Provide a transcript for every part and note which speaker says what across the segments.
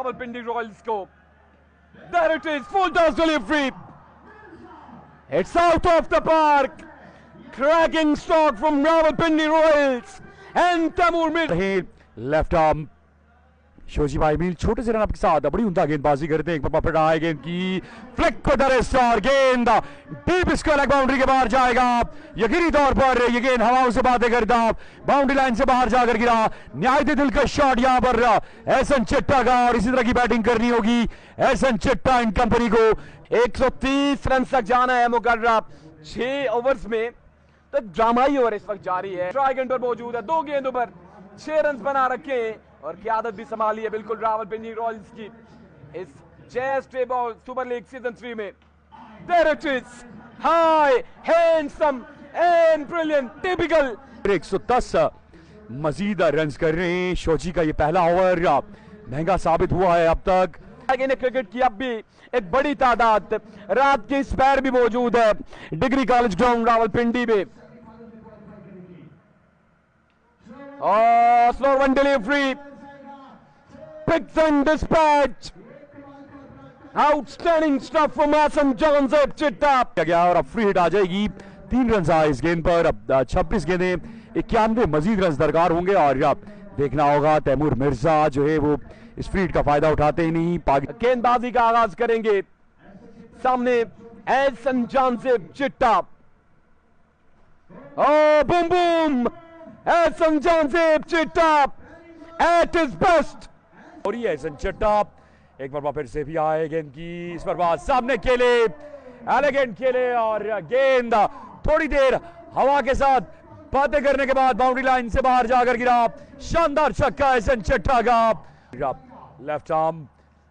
Speaker 1: Rawalpindi Royals को. There it is, full toss delivery. It's out of the park. Cracking stock from Rawalpindi Royals and Taimur Mirza.
Speaker 2: Left arm शोजी भाई मील छोटे से run के साथ बड़ी उमदा गेंदबाजी करते हैं. एक बार फिर आए गेंद की फ्लिक को दरिस्ट और गेंद डीप स्क्वायर लेग बाउंड्री के बाहर जाएगा. यकीनी तौर पर ये गेंद हवाओं से बातें करता बाउंड्री लाइन से बाहर जाकर गिरा. निहायत दिलकश शॉट यहां पर एहसन चिट्टा का और इसी तरह की बैटिंग करनी होगी एहसन चिट्टा इन कंपनी को.
Speaker 1: 130 रन तक जाना है मुकर्रा 6 ओवर्स में. तो ड्रामाई ओवर इस वक्त जारी है. ट्राई गेंद पर मौजूद है. 2 गेंदों पर 6 रन बना रखे हैं और क़यादत भी संभाली है बिल्कुल रावलपिंडी रॉयल्स की इस chess table super league season 3 में. There it is, high, handsome and brilliant, typical.
Speaker 2: 110 Majeed run कर रहे हैं. शोजी का ये पहला ओवर महंगा साबित हुआ है अब तक.
Speaker 1: क्रिकेट की अब भी एक बड़ी तादाद रात के स्पैर भी मौजूद है डिग्री कॉलेज ग्राउंड रावलपिंडी में. Oh, slow one delivery. Picks and dispatch. Outstanding stuff from Ahsan Janzeb Chitta.
Speaker 2: गया और अब फ्री हिट आ जाएगी. 3 रन आए इस गेंद पर. अब 26 गेंदें 91 मजीद रन दरकार होंगे और अब देखना होगा तैमूर मिर्जा जो है वो इस फ्री हिट का फायदा उठाते ही नहीं.
Speaker 1: गेंदबाजी का आगाज करेंगे. सामने एहसन जानजेब चिट्टा. Oh, boom boom. Ahsan Janzeb Chitta at his best.
Speaker 2: और ये एहसन चिट्टा एक बार फिर से भी आए गेंद की इस पर बाद सामने खेले एलिगेंट खेले और गेंद थोड़ी देर हवा के साथ बातें करने के बाद बाउंड्री लाइन से बाहर जाकर गिरा. शानदार छक्का एहसन चिट्टा का. लेफ्ट आर्म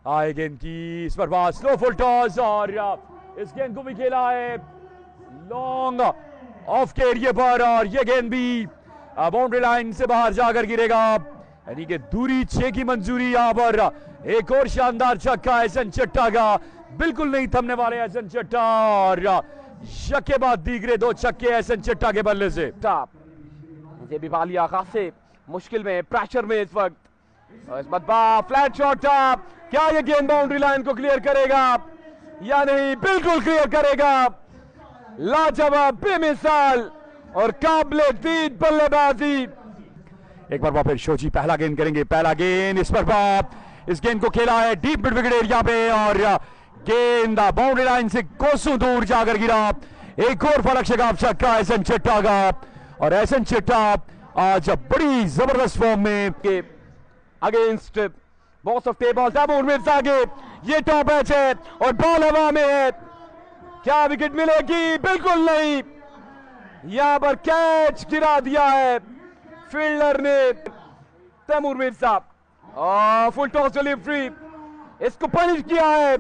Speaker 2: आए गेंद की इस पर बाद स्लो फुल टॉस और इस गेंद को भी खेला है लॉन्ग ऑफ के एरिए पर और ये गेंद भी बाउंड्री लाइन से बाहर जाकर गिरेगा. यानी कि दूरी 6 की मंजूरी. यहां पर एक और शानदार छक्का एहसन चिट्टा का. बिल्कुल नहीं थमने वाले एहसन चिट्टा और शक्के बाद दीगरे 2 छक्के एहसन चिट्टा के बल्ले से.
Speaker 1: ये भी बालिया खासे मुश्किल में प्रेशर में इस वक्त. इस बार फ्लैट शॉट था. क्या ये गेंद बाउंड्री लाइन को क्लियर करेगा या नहीं? बिल्कुल क्लियर करेगा. लाजवाब बेमिसाल और काबिले दीद बल्लेबाजी.
Speaker 2: एक बार फिर शोजी पहला गेंद करेंगे. पहला गेंद इस पर बाप इस गेंद को खेला है डीप मिड विकेट एरिया पे और गेंद बाउंड्री लाइन से कोसों दूर जाकर गिरा. एक और फलक शगाफ छक्का एहसन चिट्टा का और एहसन चिट्टा आज बड़ी जबरदस्त फॉर्म में
Speaker 1: के against boss of table Taimur Mirza आगे. ये टॉप एच है और बॉल हवा में है. क्या विकेट मिलेगी? बिल्कुल नहीं. यहां पर कैच गिरा दिया है फील्डर ने Taimur Mirza. Full toss delivery. इसको पनिश किया है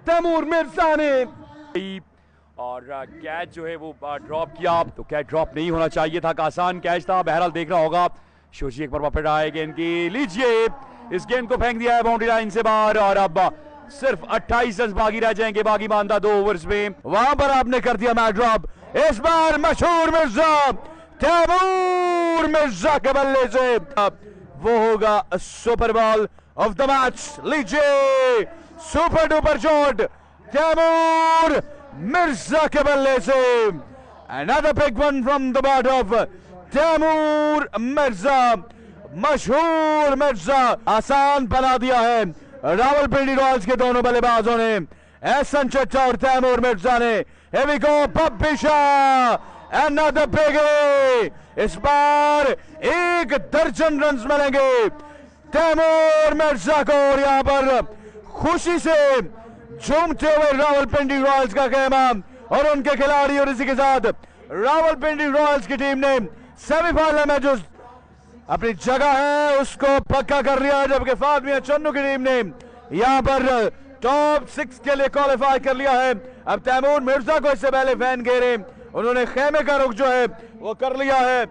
Speaker 1: तैमूर मिर्जा ने
Speaker 2: और कैच जो है वो ड्रॉप किया. तो कैच ड्रॉप नहीं होना चाहिए था. आसान कैच था. बहरहाल देखना होगा. शोजी एक बार फिर आए गेंद की. लीजिए इस गेंद को फेंक दिया है बाउंड्री लाइन से बाहर और अब सिर्फ 28 रन बाकी रह जाएंगे. बाकी बांधा 2 ओवर्स में. वहां पर आपने कर दिया मैच ड्रॉप. इस बार मशहूर मिर्जा तैमूर मिर्जा के बल्ले से वो होगा super ball of the match. लीजिए super duper shot Taimur Mirza के बल्ले से. Another big one from the bat of Taimur Mirza. मशहूर मिर्जा आसान बना दिया है रावलपिंडी रॉयल्स के दोनों बल्लेबाजों ने. एहसन चिट्टा और तैमूर मिर्जा ने. Here we go, Bobby Shah, another biggie. इस बार 1 दर्जन रन मिलेंगे तैमूर मिर्जा को और यहां पर खुशी से झूमते हुए रावलपिंडी रॉयल्स का कहना और उनके खिलाड़ी. और इसी के साथ रावलपिंडी रॉयल्स की टीम ने सेमीफाइनल में जो अपनी जगह है उसको पक्का कर लिया है. जबकि फातमिया चन्नू की टीम ने यहां पर टॉप 6 के लिए क्वालिफाई कर लिया है. अब तैमूर मिर्जा को इससे पहले फैन घेरे उन्होंने खेमे का रुख जो है वो कर लिया है.